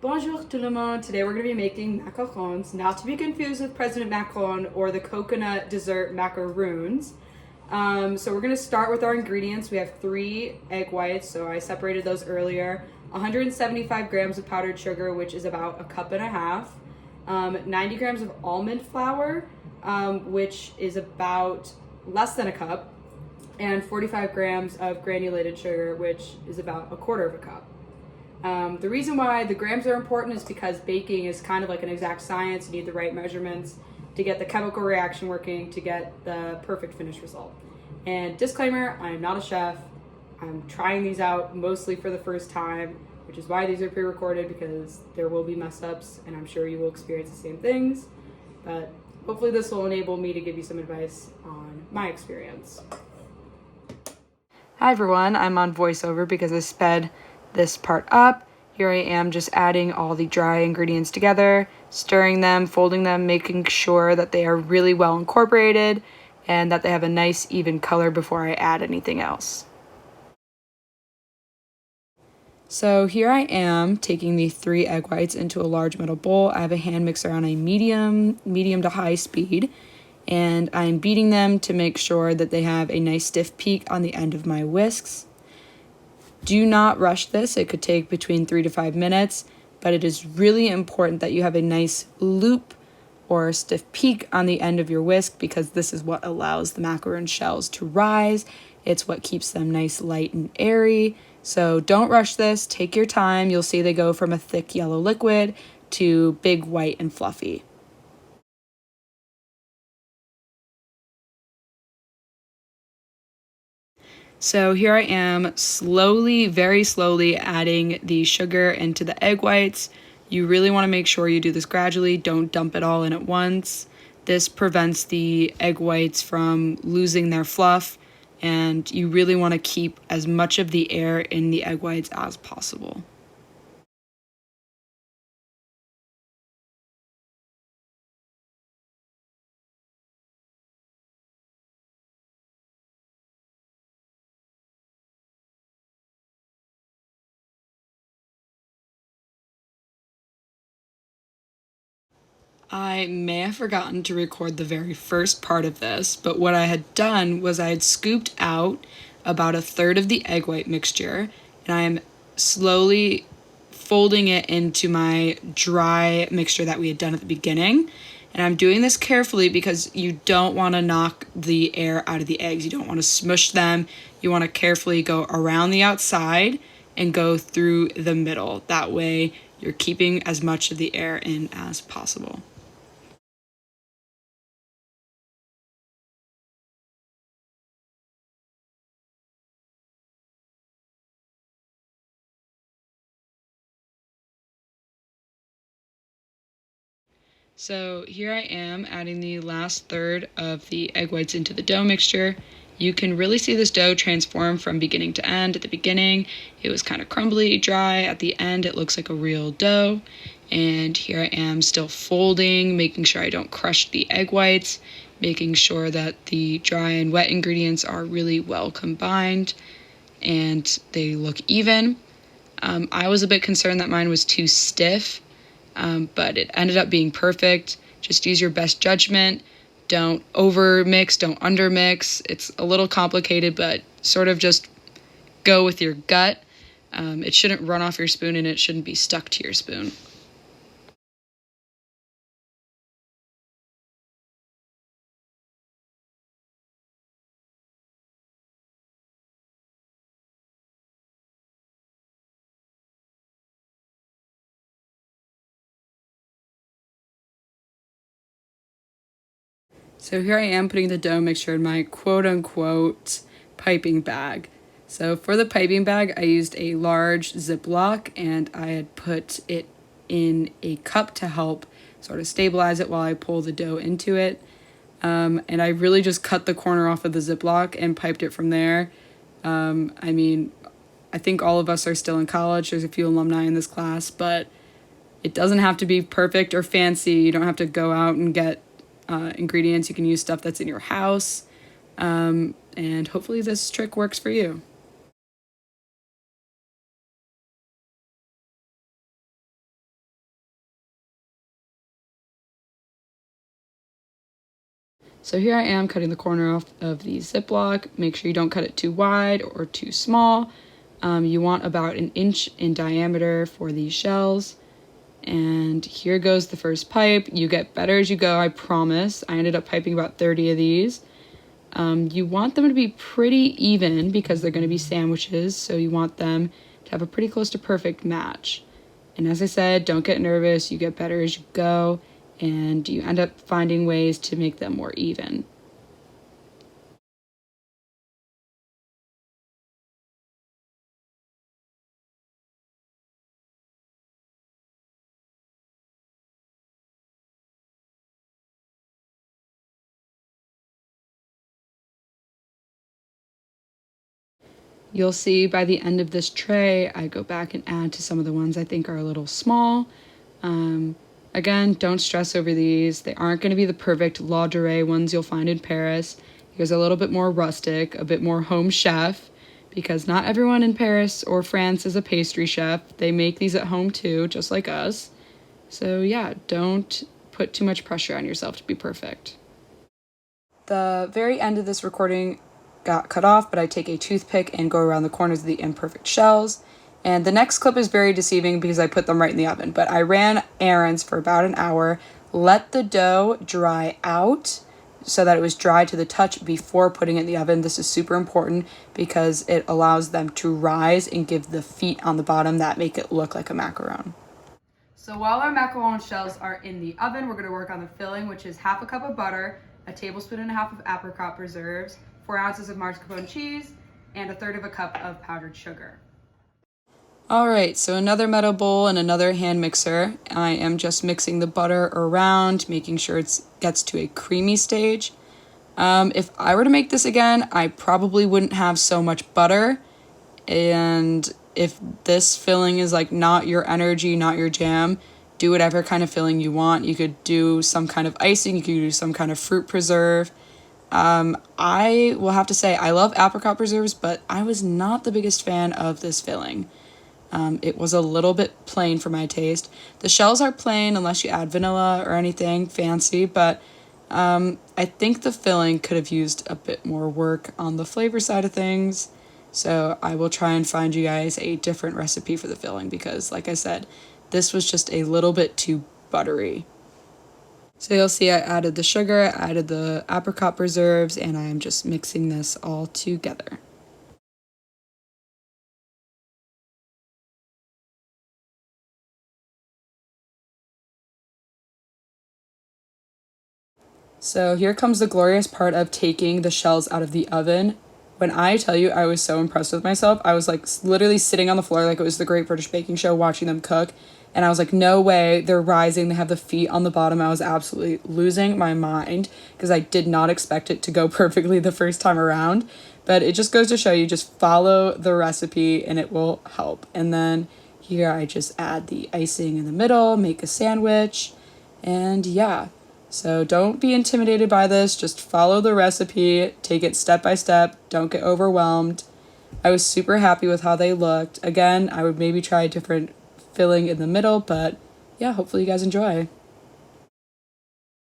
Bonjour tout le monde. Today we're going to be making macarons, not to be confused with President Macron or the coconut dessert macaroons. So we're going to start with our ingredients. We have 3 egg whites, so I separated those earlier. 175 grams of powdered sugar, which is about a cup and a half. 90 grams of almond flour, which is about less than a cup. And 45 grams of granulated sugar, which is about a quarter of a cup. The reason why the grams are important is because baking is kind of like an exact science. You need the right measurements to get the chemical reaction working to get the perfect finished result. And disclaimer, I am not a chef. I'm trying these out mostly for the first time, which is why these are pre-recorded, because there will be mess ups and I'm sure you will experience the same things. But hopefully this will enable me to give you some advice on my experience. Hi everyone, I'm on voiceover because I sped this part up. Here I am just adding all the dry ingredients together, stirring them, folding them, making sure that they are really well incorporated and that they have a nice even color before I add anything else. So here I am taking the 3 egg whites into a large metal bowl. I have a hand mixer on a medium to high speed, and I'm beating them to make sure that they have a nice stiff peak on the end of my whisks. Do not rush this. It could take between 3 to 5 minutes, but it is really important that you have a nice loop or stiff peak on the end of your whisk, because this is what allows the macaron shells to rise. It's what keeps them nice, light, and airy. So don't rush this. Take your time. You'll see they go from a thick yellow liquid to big, white, and fluffy. So here I am slowly, very slowly adding the sugar into the egg whites. You really want to make sure you do this gradually. Don't dump it all in at once. This prevents the egg whites from losing their fluff, and you really want to keep as much of the air in the egg whites as possible. I may have forgotten to record the very first part of this, but what I had done was I had scooped out about a third of the egg white mixture, and I am slowly folding it into my dry mixture that we had done at the beginning. And I'm doing this carefully because you don't want to knock the air out of the eggs. You don't want to smush them. You want to carefully go around the outside and go through the middle. That way you're keeping as much of the air in as possible. So here I am adding the last third of the egg whites into the dough mixture. You can really see this dough transform from beginning to end. At the beginning, it was kind of crumbly, dry. At the end, it looks like a real dough. And here I am still folding, making sure I don't crush the egg whites, making sure that the dry and wet ingredients are really well combined and they look even. I was a bit concerned that mine was too stiff, but it ended up being perfect. Just use your best judgment. Don't over mix, don't under mix. It's a little complicated, but sort of just go with your gut. It shouldn't run off your spoon and it shouldn't be stuck to your spoon. So here I am putting the dough mixture in my quote-unquote piping bag. So for the piping bag, I used a large Ziploc, and I had put it in a cup to help sort of stabilize it while I pull the dough into it. And I really just cut the corner off of the Ziploc and piped it from there. I mean, I think all of us are still in college. There's a few alumni in this class, but it doesn't have to be perfect or fancy. You don't have to go out and get ingredients. You can use stuff that's in your house. And hopefully this trick works for you. So here I am cutting the corner off of the Ziploc. Make sure you don't cut it too wide or too small. You want about 1 inch in diameter for these shells. And here goes the first pipe. You get better as you go, I promise. I ended up piping about 30 of these. You want them to be pretty even because they're going to be sandwiches, so you want them to have a pretty close to perfect match. And as I said, don't get nervous. You get better as you go, and you end up finding ways to make them more even. You'll see by the end of this tray, I go back and add to some of the ones I think are a little small. Again, don't stress over these. They aren't going to be the perfect La Durée ones you'll find in Paris. Here's a little bit more rustic, a bit more home chef, because not everyone in Paris or France is a pastry chef. They make these at home too, just like us. So yeah, don't put too much pressure on yourself to be perfect. The very end of this recording got cut off, but I take a toothpick and go around the corners of the imperfect shells. And the next clip is very deceiving because I put them right in the oven, but I ran errands for about an hour, let the dough dry out so that it was dry to the touch before putting it in the oven. This is super important because it allows them to rise and give the feet on the bottom that make it look like a macaron. So while our macaron shells are in the oven, we're going to work on the filling, which is 1/2 cup of butter, 1.5 tablespoons of apricot preserves, 4 ounces of mascarpone cheese, and 1/3 cup of powdered sugar. All right, so another metal bowl and another hand mixer. I am just mixing the butter around, making sure it gets to a creamy stage. If I were to make this again, I probably wouldn't have so much butter. And if this filling is like not your energy, not your jam, do whatever kind of filling you want. You could do some kind of icing, you could do some kind of fruit preserve. I will have to say I love apricot preserves, but I was not the biggest fan of this filling. It was a little bit plain for my taste. The shells are plain unless you add vanilla or anything fancy, but I think the filling could have used a bit more work on the flavor side of things. So I will try and find you guys a different recipe for the filling because, like I said, this was just a little bit too buttery. So you'll see I added the sugar, I added the apricot preserves, and I am just mixing this all together. So here comes the glorious part of taking the shells out of the oven. When I tell you I was so impressed with myself, I was like literally sitting on the floor like it was the Great British Baking Show watching them cook. And I was like, no way, they're rising, they have the feet on the bottom. I was absolutely losing my mind because I did not expect it to go perfectly the first time around. But it just goes to show you, just follow the recipe and it will help. And then here I just add the icing in the middle, make a sandwich, and yeah. So don't be intimidated by this, just follow the recipe, take it step by step, don't get overwhelmed. I was super happy with how they looked. Again, I would maybe try a different filling in the middle, but yeah, hopefully you guys enjoy.